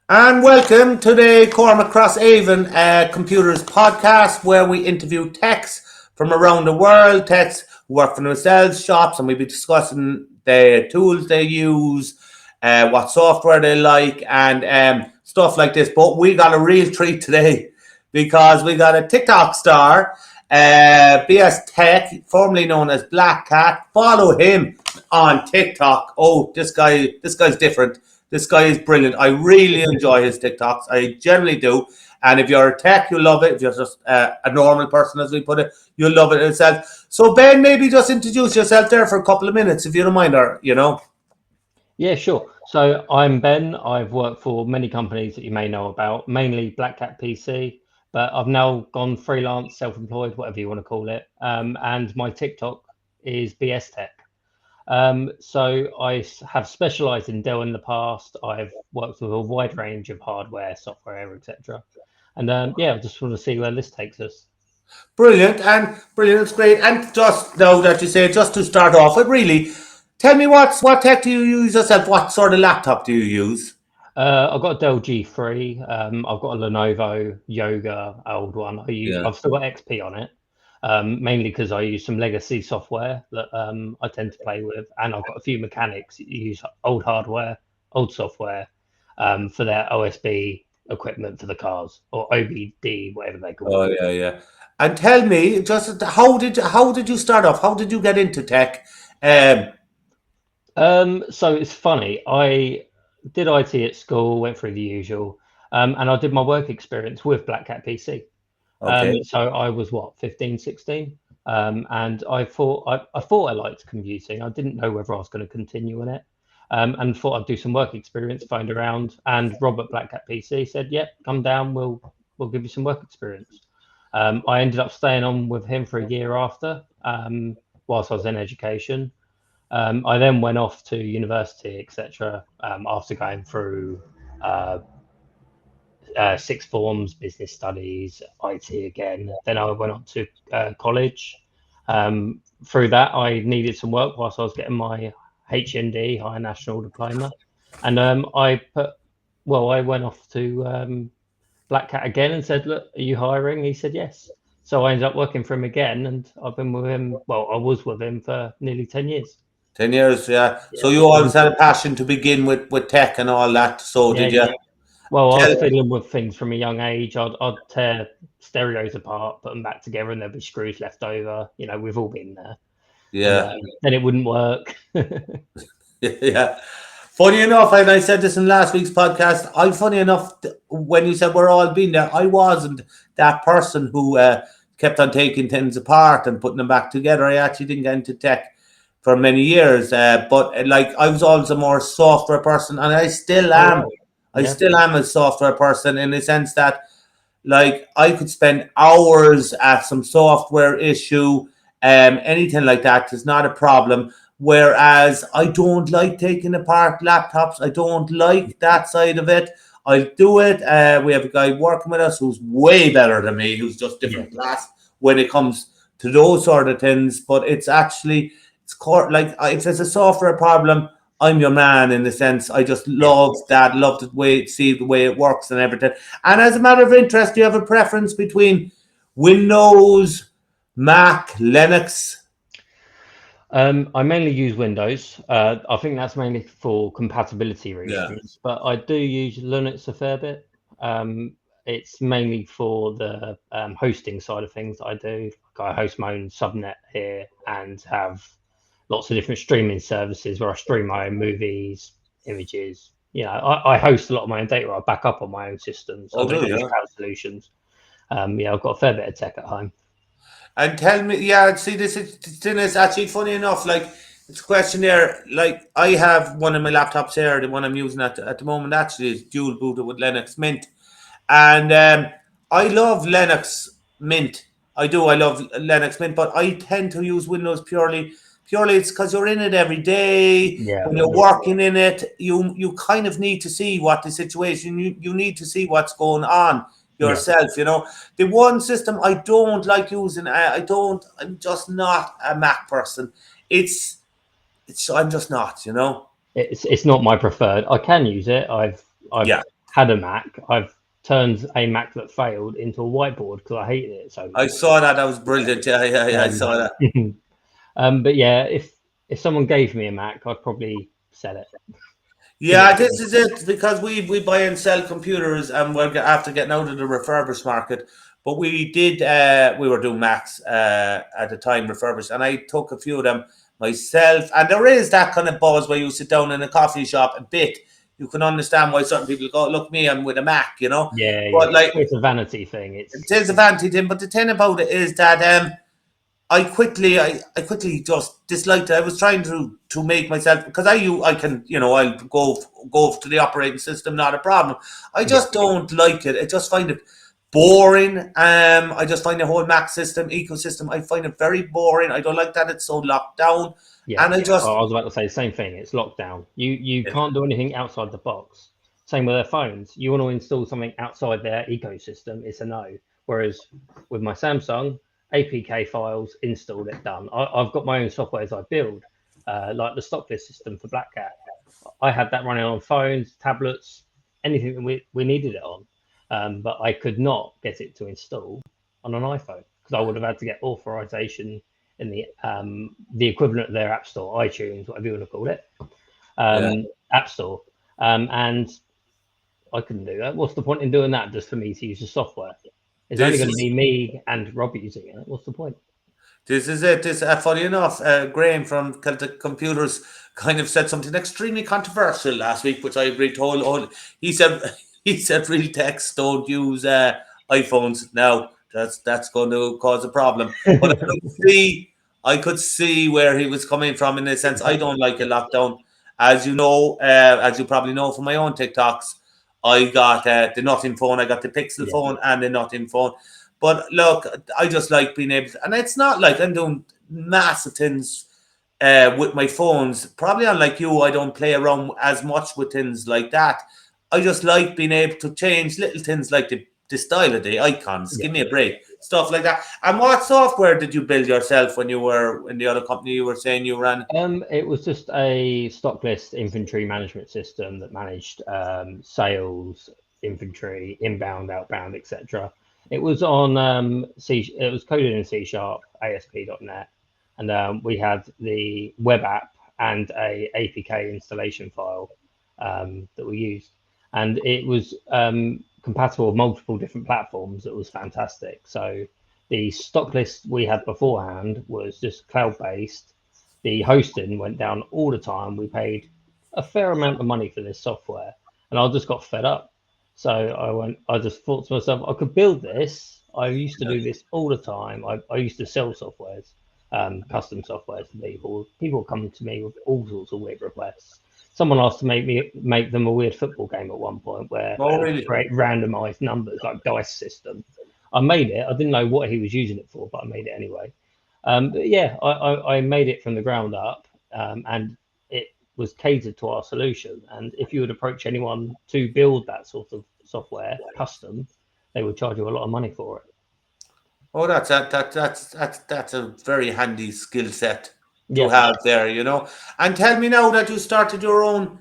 And welcome to the Cormac Crosshaven Computers podcast, where we interview techs from around the world, techs who work for themselves, shops, and we'll be discussing the tools they use, what software they like, and stuff like this. But we got a real treat today because we got a TikTok star, BS Tech, formerly known as Black Cat. Follow him on TikTok. Oh, this guy's different. This guy is brilliant. I really enjoy his TikToks. I generally do. And if you're a tech, you'll love it. If you're just a normal person, as we put it, you'll love it itself. So, Ben, maybe just introduce yourself there for a couple of minutes, if you don't mind, or. Yeah, sure. So I'm Ben. I've worked for many companies that you may know about, mainly Black Cat PC, but I've now gone freelance, self-employed, whatever you want to call it. And my TikTok is BS Tech. So I have specialized in Dell in the past. I've worked with a wide range of hardware, software, etc. And yeah, I just want to see where this takes us. Brilliant. And brilliant. It's great. And just now that you say, just to start off with, really, tell me what tech do you use yourself? What sort of laptop do you use? I've got a Dell G3. I've got a Lenovo Yoga, old one. Yeah. I've still got XP on it, mainly because I use some legacy software that I tend to play with, and I've got a few mechanics that use old hardware, old software for their OSB equipment for the cars, or OBD, whatever they call Oh, it. yeah, yeah. And tell me, just how did you start off? How did you get into tech? Um, So it's funny. I did IT at school, went through the usual, and I did my work experience with Black Cat PC. okay. So I was what, 15, 16? And I thought I liked computing. I didn't know whether I was going to continue in it. And thought I'd do some work experience, phoned around, and Robert Black Cat PC said, "Yep, come down. We'll give you some work experience." I ended up staying on with him for a year after, whilst I was in education. I then went off to university, etc. After going through uh, sixth forms, business studies, IT again. Then I went on to college. Through that, I needed some work whilst I was getting my HND, Higher National Diploma, and I went off to Black Cat again and said, "Look, are you hiring?" He said, "Yes." So I ended up working for him again, and I've been with him. Well, I was with him for nearly 10 years. 10 years, yeah. So Yeah, you always had a passion to begin with tech and all that. So yeah, did you yeah. Well, I tell? was fiddling with things from a young age. I'd tear stereos apart, put them back together, and there'd be screws left over. We've all been there. And Yeah, then it wouldn't work. yeah. Funny enough, and I said this in last week's podcast. Funny enough, when you said we're all been there, I wasn't that person who kept on taking things apart and putting them back together. I actually didn't get into tech for many years, but like I was always a more software person, and I still Oh, am. right. I Yeah. still am a software person in the sense that, like, I could spend hours at some software issue, anything like that is not a problem. Whereas I don't like taking apart laptops. I don't like that side of it. I'll do it. We have a guy working with us who's way better than me, who's just Yeah. different class when it comes to those sort of things. But like if there's a software problem, I'm your man in the sense I just Yeah. love the way see the way it works and everything. And as a matter of interest, do you have a preference between Windows, Mac, Linux? I mainly use Windows. I think that's mainly for compatibility Yeah. reasons, but I do use Linux a fair bit. Um, it's mainly for the hosting side of things that I do. Like I host my own subnet here and have lots of different streaming services where I stream my own movies, images. I host a lot of my own data. I back up on my own systems. I Oh, do don't use you? cloud solutions. Yeah, I've got a fair bit of tech at home. And tell me, yeah, see, this is actually funny enough. Like, it's a question there. Like, I have one of my laptops here, the one I'm using at the moment, actually, is dual booted with Linux Mint. And I love Linux Mint. I do. I love Linux Mint, but I tend to use Windows purely it's because you're in it every day. Yeah, When you're yeah, working in it, you kind of need to see what the situation. You need to see what's going on yeah. yourself. The one system I don't like using. I don't. I'm just not a Mac person. I'm just not. It's not my preferred. I can use it. I've Yeah. had a Mac, I've turned a Mac that failed into a whiteboard because I hated it so I much. saw that. That was brilliant. Yeah, I saw that. But yeah, if someone gave me a Mac, I'd probably sell it. Give Yeah, it. this is it because we buy and sell computers and we're after getting out of the refurbished market. But we did we were doing Macs at the time refurbished, and I took a few of them myself. And there is that kind of buzz where you sit down in a coffee shop a bit. You can understand why certain people go, "Look, me, I'm with a Mac," you know. Yeah. But like, It's a vanity thing. it is a vanity thing. But the thing about it is that I quickly just disliked it. I was trying to make myself because I can I'll go to the operating system, not a problem. I Yeah, just don't like it. I just find it boring. I just find the whole Mac system ecosystem. I find it very boring. I don't like that it's so locked down, yeah. and I I just was about to say the same thing. It's locked down. You can't do anything outside the box. Same with their phones. You want to install something outside their ecosystem, it's a no. Whereas with my Samsung, APK files, installed it, done. I've got my own softwares I build, like the stock list system for Black Cat. I had that running on phones, tablets, anything that we needed it on. But I could not get it to install on an iPhone because I would have had to get authorization in the equivalent of their app store, iTunes, whatever you want to call it, yeah. app store. And I couldn't do that. What's the point in doing that just for me to use the software? It's only This going to is be me and Rob using it. What's the point? This is it. This, funny enough, Graham from Celtic Computers kind of said something extremely controversial last week, which I agreed to. He said he said real techs don't use iPhones now. That's going to cause a problem. But I could see where he was coming from in a sense. I don't like a lockdown, as you probably know from my own TikToks. I got the nothing phone. I got the Pixel Yeah, phone and the nothing phone. But look, I just like being able to, and it's not like I'm doing massive things with my phones. Probably unlike you, I don't play around as much with things like that. I just like being able to change little things like the style of the icons. yeah. Give me a break, stuff like that. And what software did you build yourself when you were in the other company you were saying you ran? It was just a stock list inventory management system that managed sales, inventory, inbound, outbound, etc. It was on C. It was coded in C Sharp, ASP.NET, and we had the web app and a APK installation file that we used, and it was compatible with multiple different platforms. It was fantastic. So the stock list we had beforehand was just cloud based. The hosting went down all the time. We paid a fair amount of money for this software, and I just got fed up. So I just thought to myself, I could build this. I used to do this all the time. I used to sell softwares, custom softwares to people. People come to me with all sorts of weird requests. Someone asked to make them a weird football game at one point where Oh, they would really? create randomized numbers like dice system. I made it. I didn't know what he was using it for, but I made it anyway. But yeah, I made it from the ground up, and it was catered to our solution. And if you would approach anyone to build that sort of software custom, they would charge you a lot of money for it. Oh, that's a very handy skill set to Yeah, have there, you know. And tell me now that you started your own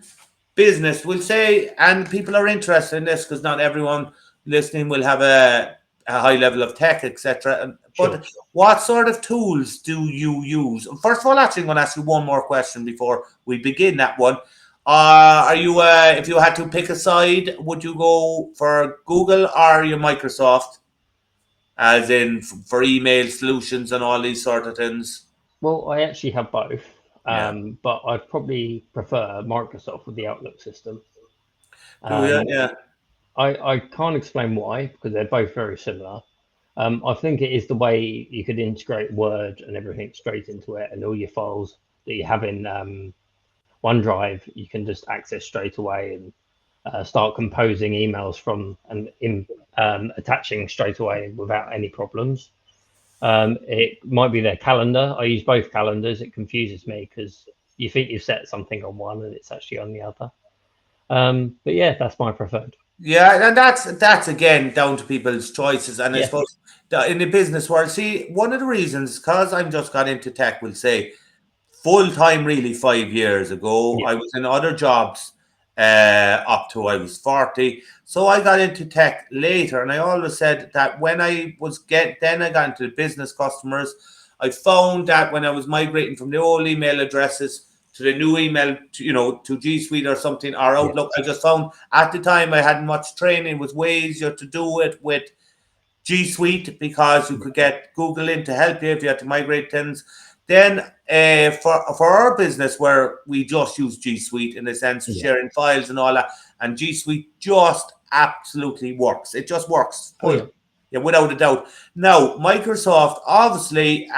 business, we'll say, and people are interested in this because not everyone listening will have a high level of tech, etc. sure. But what sort of tools do you use? First of all, actually, I'm going to ask you one more question before we begin that one. Are you, if you had to pick a side, would you go for Google or are you Microsoft, as in for email solutions and all these sort of things? Well, I actually have both, Yeah. but I'd probably prefer Microsoft with the Outlook system. Do you? Um, Yeah. I can't explain why because they're both very similar. I think it is the way you could integrate Word and everything straight into it, and all your files that you have in OneDrive, you can just access straight away and start composing emails from and attaching straight away without any problems. It might be their calendar. I use both calendars. It confuses me because you think you've set something on one and it's actually on the other. But yeah, that's my preferred. Yeah, and that's again down to people's choices. And I Yeah, suppose that in the business world, see, one of the reasons, because I'm just got into tech, will say full time really 5 years ago. yeah, I was in other jobs, up to I was 40. So I got into tech later, and I always said that when I got into the business customers, I found that when I was migrating from the old email addresses to the new email, to G Suite or something, or Yeah. Outlook, I just found at the time I hadn't much training. It was way easier to do it with G Suite because you Yeah. could get Google in to help you if you had to migrate things. Then for our business where we just use G Suite in the sense of Yeah. sharing files and all that, and G Suite just absolutely works. It just works Oh yeah. yeah, without a doubt. Now, Microsoft, obviously,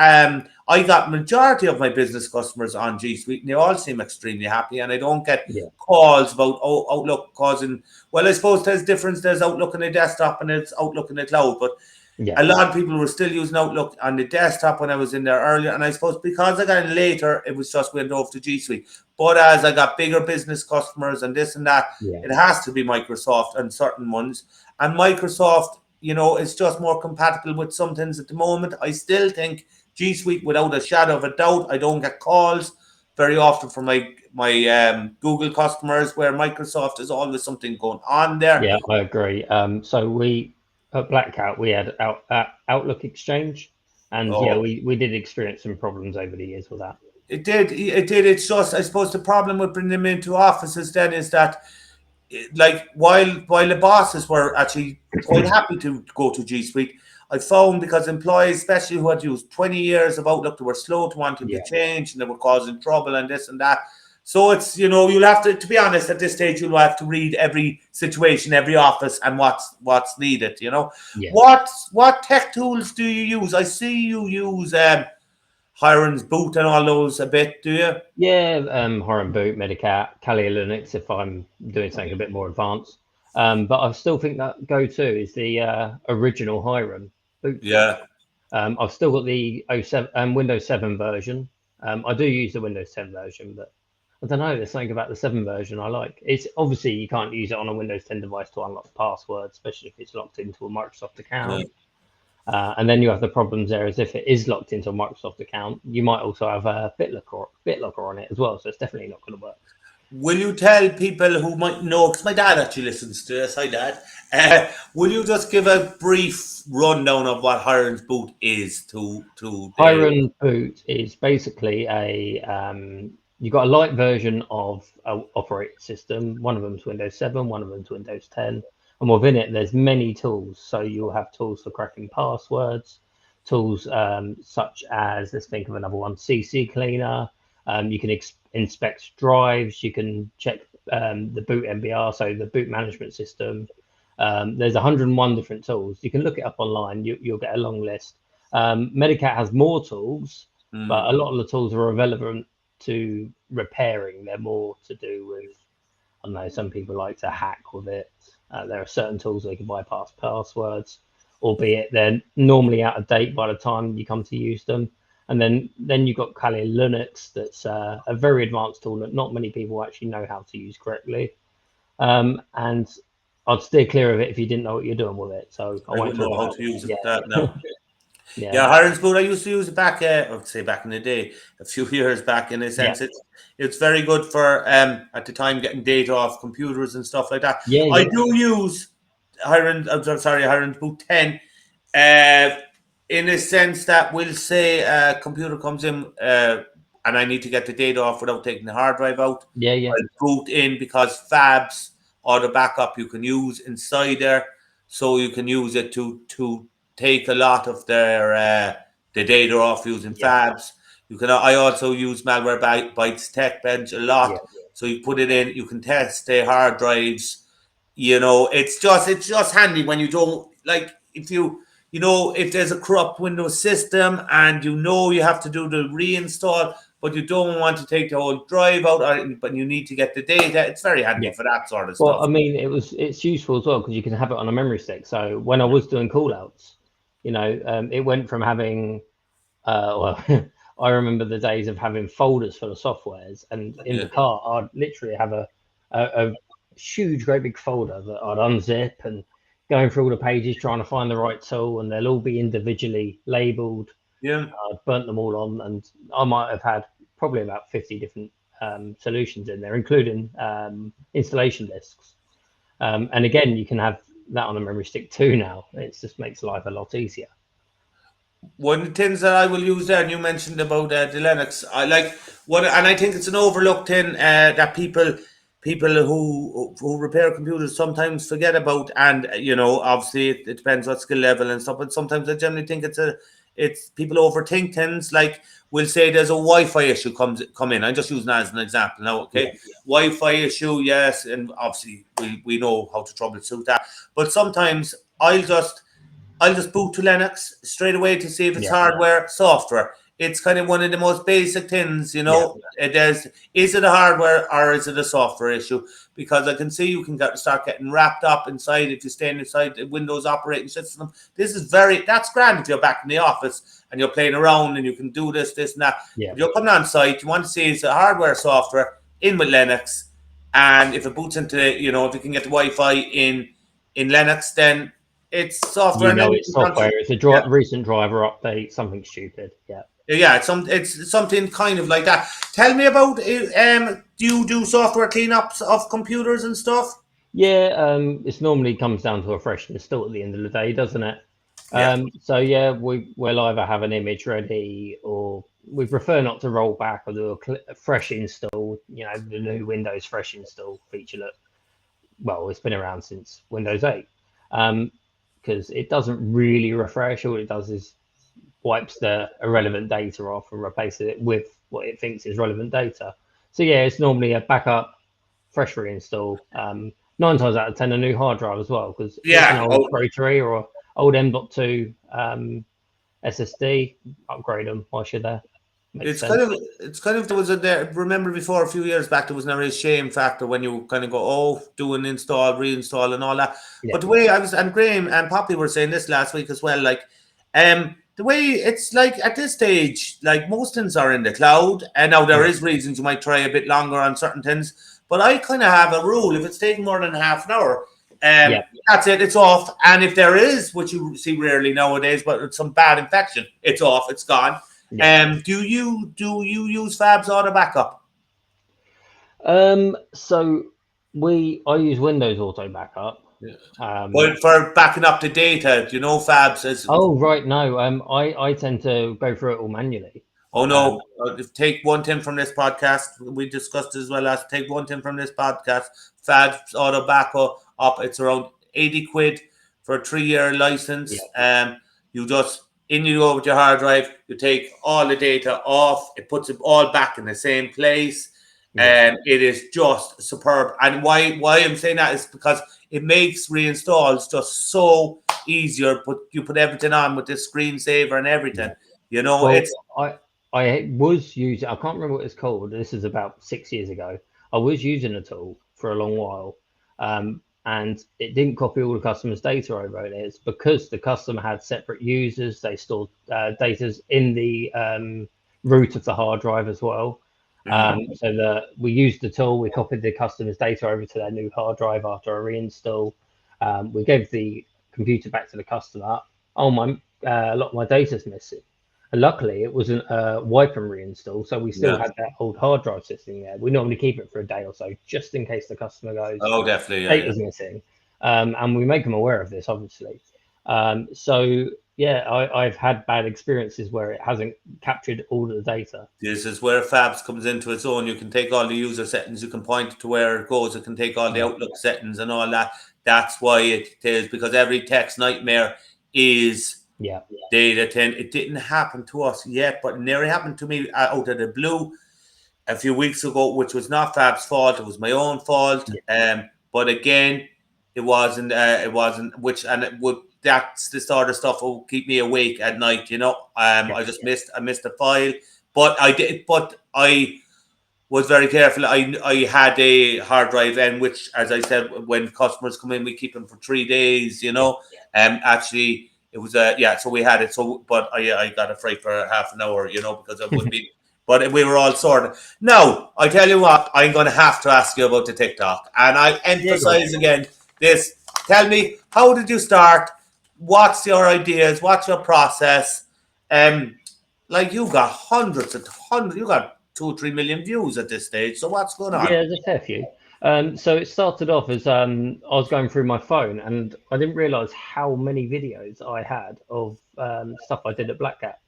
I got majority of my business customers on G Suite, and they all seem extremely happy. And I don't get Yeah. calls about Outlook causing. Well, I suppose there's difference. There's Outlook on the desktop and it's Outlook in the cloud, but Yeah. a lot of people were still using Outlook on the desktop when I was in there earlier. And I suppose because I got in later, it was just went over to G Suite. But as I got bigger business customers and this and that, Yeah. it has to be Microsoft and certain ones. And Microsoft, it's just more compatible with some things at the moment. I still think G Suite, without a shadow of a doubt, I don't get calls very often from my Google customers where Microsoft is always something going on there. Yeah, I agree. So we at Black Cat we had Outlook Exchange, and yeah, Oh, we did experience some problems over the years with that. it did. It did. It's just, I suppose, the problem with bringing them into offices then is that, like, while the bosses were actually quite happy to go to G Suite, I found because employees, especially who had used 20 years of Outlook, they were slow to wanting to Yeah. change and they were causing trouble and this and that. So it's, you'll have to be honest, at this stage, you'll have to read every situation, every office, and what's needed. Yeah. What tech tools do you use? I see you use Hiron's Boot and all those a bit, do you? Yeah, Horan Boot, Medicat, Kali Linux if I'm doing something a bit more advanced. But I still think that go-to is the original Hiram boot camp. Yeah. I've still got the Windows 7 version. I do use the Windows 10 version, but I don't know. There's something about the 7 version I like. It's obviously you can't use it on a Windows 10 device to unlock passwords, especially if it's locked into a Microsoft Yeah. account. And then you have the problems there as if it is locked into a Microsoft account, you might also have a BitLocker on it as well. So it's definitely not going to work. Will you tell people who might know, because my dad actually listens to this, hi dad, will you just give a brief rundown of what Hiron's Boot is to the, Hiron Boot is basically you've got a light version of an operating system. One of them's Windows 7, one of them's Windows 10. And within it, there's many tools. So you'll have tools for cracking passwords, tools such as, let's think of another one, CC Cleaner. You can inspect drives. You can check the boot MBR, so the boot management system. There's 101 different tools. You can look it up online. You'll get a long list. Medicat has more tools, but a lot of the tools are irrelevant to repairing. They're more to do with, I don't know, some people like to hack with it. There are certain tools they can bypass passwords, albeit they're normally out of date by the time you come to use them. And then you've got Kali Linux, that's a very advanced tool that not many people actually know how to use correctly. And I'd steer clear of it if you didn't know what you're doing with it. So I I won't wouldn't know talk how about to it. use it Yeah, that now. yeah, Yeah, Hiron's Boot, I used to use it back, I'd say back in the day, a few years back in a yeah, sense. It's very good for, at the time, getting data off computers and stuff like that. yeah, I yeah, do use Hiron's Boot 10, uh, in a sense that we'll say a computer comes in and I need to get the data off without taking the hard drive out. yeah, yeah, I'll boot in because Fabs or the backup you can use inside there, so you can use it to take a lot of the data off using yeah, Fabs. I also use Malwarebytes Tech Bench a yeah, lot. So you put it in, you can test the hard drives. It's just handy when you don't like if there's a corrupt Windows system and you have to do the reinstall, but you don't want to take the whole drive out, but you need to get the data. It's very handy yeah. for that sort of Well, stuff. I mean, it's useful as well because you can have it on a memory stick. So when I was doing callouts, it went from having well, I remember the days of having folders full of softwares, and in the Yeah, car, I'd literally have a huge, great big folder that I'd unzip and going through all the pages trying to find the right tool, and they'll all be individually labeled. yeah, I'd burnt them all on, and I might have had probably about 50 different solutions in there, including installation disks. And again, you can have that on a memory stick too now. It just makes life a lot easier. One of the things that I will use there, and you mentioned about the Linux, I like one, and I think it's an overlooked thing that people who repair computers sometimes forget about. And obviously it depends what skill level and stuff. But sometimes I generally think it's people overthink things. Like we'll say there's a Wi-Fi issue come in. I'm just using that as an example now. Okay, Yeah. Wi-Fi issue, yes, and obviously we know how to troubleshoot that. But sometimes I'll just boot to Linux straight away to see if it's Yeah. hardware, software. It's kind of one of the most basic things, Yeah. Is it a hardware or is it a software issue? Because I can see you can start getting wrapped up inside if you're staying inside the Windows operating system. That's grand if you're back in the office and you're playing around and you can do this, and that. Yeah. If you're coming on site, you want to see is it hardware, software in with Linux, and if it boots into, if you can get the Wi-Fi in Linux, then it's software. And then It's software. It's a recent driver update, something stupid. Yeah. Yeah, it's something kind of like that. Tell me about do you do software cleanups of computers and stuff? Yeah, it's normally comes down to a fresh install at the end of the day, doesn't it? Yeah. So yeah, we'll either have an image ready, or we prefer not to roll back or do a fresh install. The new Windows fresh install feature it's been around since Windows 8, because it doesn't really refresh. All it does is wipes the irrelevant data off and replaces it with what it thinks is relevant data. So yeah, it's normally a backup, fresh reinstall. 9 times out of 10, a new hard drive as well, because it's an old Pro 3 or old M.2 SSD. Upgrade them whilst you're there. It's kind of there was remember before a few years back there was never a shame factor when you kind of go do an install, reinstall and all that. Yeah. But the way and Graham and Poppy were saying this last week as well, like the way it's like at this stage, like most things are in the cloud, and now there is reasons you might try a bit longer on certain things. But I kind of have a rule: if it's taking more than half an hour, that's it, it's off. And if there is, which you see rarely nowadays, but it's some bad infection, it's off, it's gone. Yeah. Do you use Fab's auto backup? So I use Windows auto backup. Yeah. But for backing up the data, do you know Fab's? Oh right, no. I tend to go through it all manually. Oh no! Take one thing from this podcast. We discussed as well as take one thing from this podcast. Fab's auto backup up. It's around 80 quid for a 3-year license. Yeah. You just you go with your hard drive. You take all the data off. It puts it all back in the same place. And it is just superb. And why I'm saying that is because it makes reinstalls just so easier. You put everything on with this screensaver and everything. I was using, I can't remember what it's called. This is about 6 years ago. I was using a tool for a long while, and it didn't copy all the customer's data over. It's because the customer had separate users. They stored data in the root of the hard drive as well. So we used the tool. We copied the customer's data over to their new hard drive after a reinstall. We gave the computer back to the customer. A lot of my data's missing. And luckily, it wasn't a wipe and reinstall, so we still had that old hard drive sitting there. We normally keep it for a day or so, just in case the customer goes, "Oh, definitely, data's missing," and we make them aware of this, obviously. I've had bad experiences where it hasn't captured all of the data. This is where Fabs comes into its own. You can take all the user settings, you can point it to where it goes, it can take all the Outlook settings and all that. That's why it is, because every text nightmare is data 10. It didn't happen to us yet, but it nearly happened to me out of the blue a few weeks ago, which was not Fab's fault. It was my own fault. But again, it wasn't. That's the sort of stuff that will keep me awake at night. I just missed a file, but I was very careful. I had a hard drive in, which, as I said, when customers come in, we keep them for 3 days. Actually, it was so we had it. So, but I got a fright for half an hour. Because it would be. But we were all sorted. Now, I tell you what, I'm going to have to ask you about the TikTok, and I emphasize again this. Tell me, how did you start? What's your ideas? What's your process? You've got hundreds. You got 2 or 3 million views at this stage. So what's going on? Yeah, there's a fair few. So it started off as I was going through my phone, and I didn't realize how many videos I had of stuff I did at Black Cat.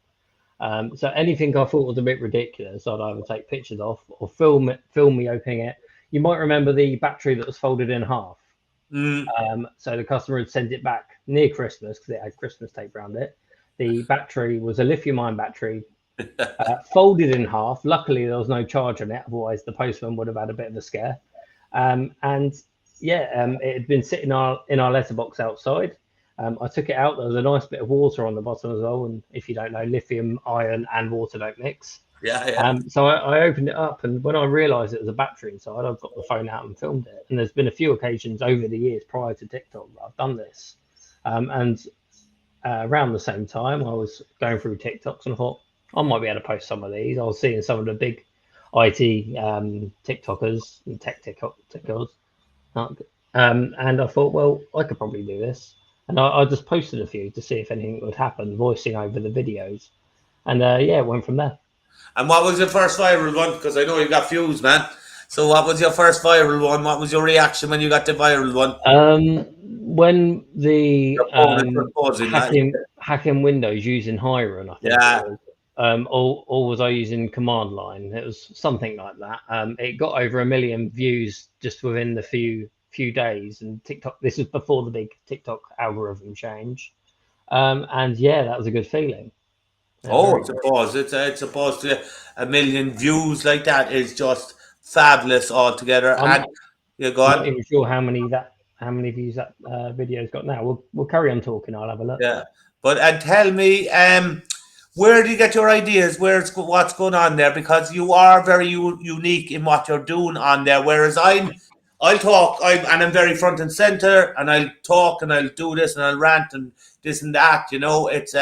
So anything I thought was a bit ridiculous, I'd either take pictures of or film me opening it. You might remember the battery that was folded in half. So the customer had sent it back near Christmas because it had Christmas tape around it. The battery was a lithium-ion battery, folded in half. Luckily, there was no charge on it. Otherwise, the postman would have had a bit of a scare. And yeah, it had been sitting in our letterbox outside. I took it out. There was a nice bit of water on the bottom as well. And if you don't know, lithium, iron, and water don't mix. Yeah. So I opened it up, and when I realised it was a battery inside, I got the phone out and filmed it. And there's been a few occasions over the years prior to TikTok that I've done this. And around the same time, I was going through TikToks and I thought, I might be able to post some of these. I was seeing some of the big IT TikTokers and tech TikTokers. And I thought, well, I could probably do this. And I just posted a few to see if anything would happen, voicing over the videos. And yeah, it went from there. And what was your first viral one? Because I know you got views, man. So what was your first viral one? What was your reaction when you got the viral one? When the pausing, hacking Windows using Hiron, I think it was. Or was I using command line? It was something like that. It got over 1 million views just within the few days. And TikTok, this was before the big TikTok algorithm change. And yeah, that was a good feeling. It's a pause. It's a pause to 1 million views like that is just fabulous altogether. And you're going. I'm not even sure how many views that video's got now. We'll carry on talking. I'll have a look. Yeah, but and tell me, where do you get your ideas? What's going on there? Because you are very unique in what you're doing on there. Whereas I'll talk, I'm very front and center, and I'll talk and I'll do this and I'll rant and this and that. You know, it's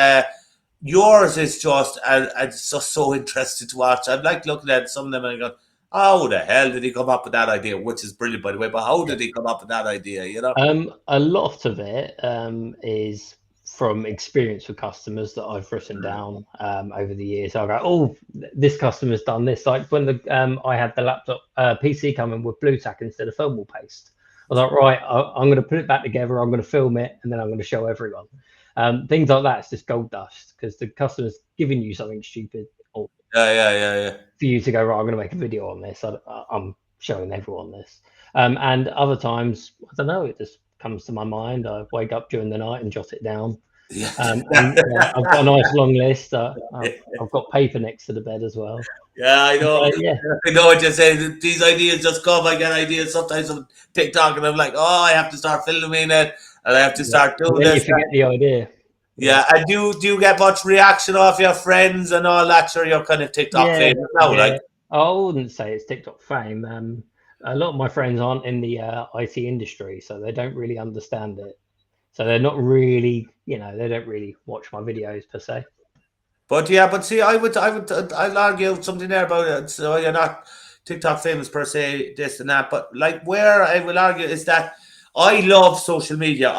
yours is just it's just so interesting to watch. I'd like looking at some of them and go, how the hell did he come up with that idea? Which is brilliant, by the way. But how did he come up with that idea? You know, a lot of it is from experience with customers that I've written down over the years. I go, oh, this customer's done this. Like when I had the laptop PC coming with blue tack instead of thermal paste. I was like, right, I'm going to put it back together. I'm going to film it, and then I'm going to show everyone. Things like that. It's just gold dust because the customer's giving you something stupid. Or yeah. For you to go, right, I'm going to make a video on this. I'm showing everyone this. And other times, I don't know, it just comes to my mind. I wake up during the night and jot it down. Yeah. And I've got a nice long list. I've got paper next to the bed as well. Yeah, I know. Yeah. I know what you're saying. These ideas just come. I get ideas sometimes on TikTok, and I'm like, oh, I have to start filming it, and I have to start doing this. You forget the idea. Yeah, and do you get much reaction off your friends and all that? Sure, you're kind of TikTok famous now, like. I wouldn't say it's TikTok fame. A lot of my friends aren't in the IT industry, so they don't really understand it. So they're not really, they don't really watch my videos per se. But see, I'll argue something there about it. So you're not TikTok famous per se, this and that. But like where I will argue is that I love social media.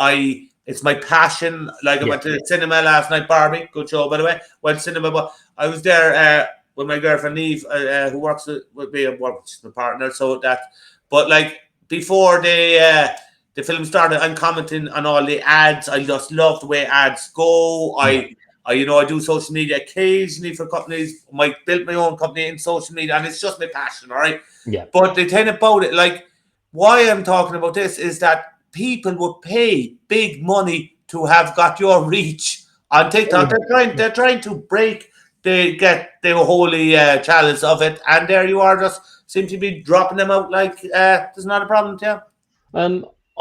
It's my passion. Like I went to the cinema last night, Barbie, good show by the way. Went to cinema, but I was there with my girlfriend Neve, who works with me and works my partner. So that, but like before the film started, I'm commenting on all the ads. I just love the way ads go. I do social media occasionally for companies. I might build my own company in social media, and it's just my passion, all right? Yeah. But the thing about it, like, why I'm talking about this is that people would pay big money to have got your reach on TikTok. They're trying to break the holy chalice of it, and there you are, just seem to be dropping them out like there's not a problem, yeah.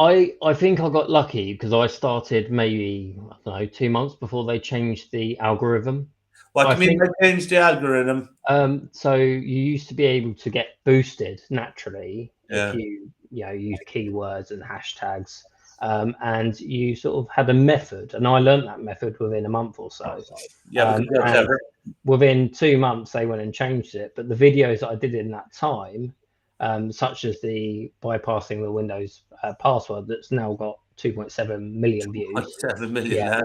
I think I got lucky because I started maybe 2 months before they changed the algorithm. What do you mean they changed the algorithm? So you used to be able to get boosted naturally if you use keywords and hashtags, and you sort of had a method, and I learned that method within a month or so. And within 2 months they went and changed it, but the videos that I did in that time, such as the bypassing the Windows password that's now got 2.7 million views. 7 million.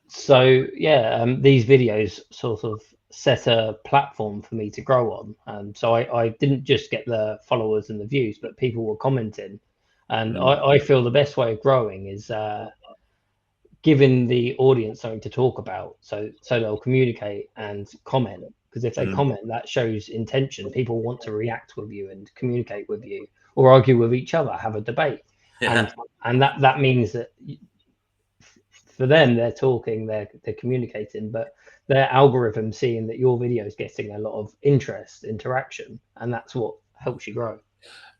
So these videos sort of set a platform for me to grow on. So I didn't just get the followers and the views, but people were commenting. And I feel the best way of growing is giving the audience something to talk about, so they'll communicate and comment. Because if they comment, that shows intention. People want to react with you and communicate with you, or argue with each other, have a debate, and that means that for them, they're talking, they're communicating, but their algorithm seeing that your video is getting a lot of interest, interaction, and that's what helps you grow.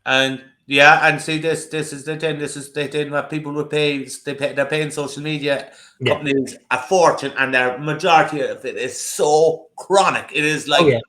And yeah, and see, this is the thing. This is the thing that people will pay. They're paying social media companies a fortune, and their majority of it is so chronic. It is like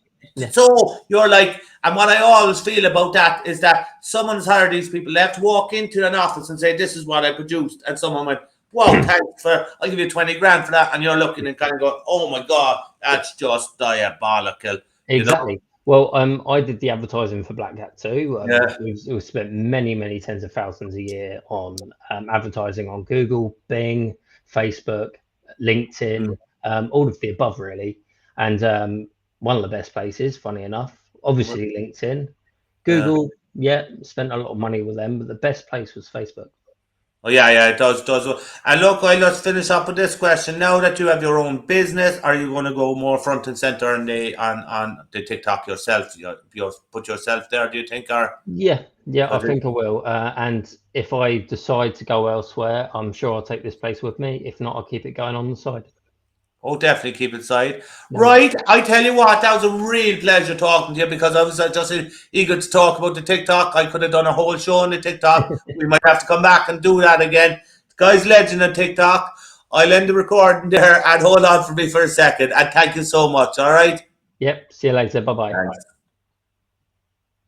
so you're like, and what I always feel about that is that someone's hired these people. They have to walk into an office and say, "This is what I produced," and someone went, "Wow, thanks for. I'll give you 20 grand for that," and you're looking and kind of going, "Oh my god, that's just diabolical." Exactly. You know? Well, I did the advertising for Black Cat too. Yeah. We've spent many tens of thousands a year on advertising on Google, Bing, Facebook, LinkedIn, all of the above, really. And one of the best places, funny enough, obviously LinkedIn. Google, spent a lot of money with them, but the best place was Facebook. Oh yeah, it does. And look, let's finish up with this question. Now that you have your own business, are you going to go more front and center on the TikTok yourself? You put yourself there, do you think? Or yeah, I think I will. And if I decide to go elsewhere, I'm sure I'll take this place with me. If not, I'll keep it going on the side. Oh, definitely keep it side. Right. I tell you what, that was a real pleasure talking to you, because I was just eager to talk about the TikTok. I could have done a whole show on the TikTok. We might have to come back and do that again. The guy's legend on TikTok. I'll end the recording there and hold on for me for a second. And thank you so much. All right. Yep. See you later. Bye-bye. Thanks.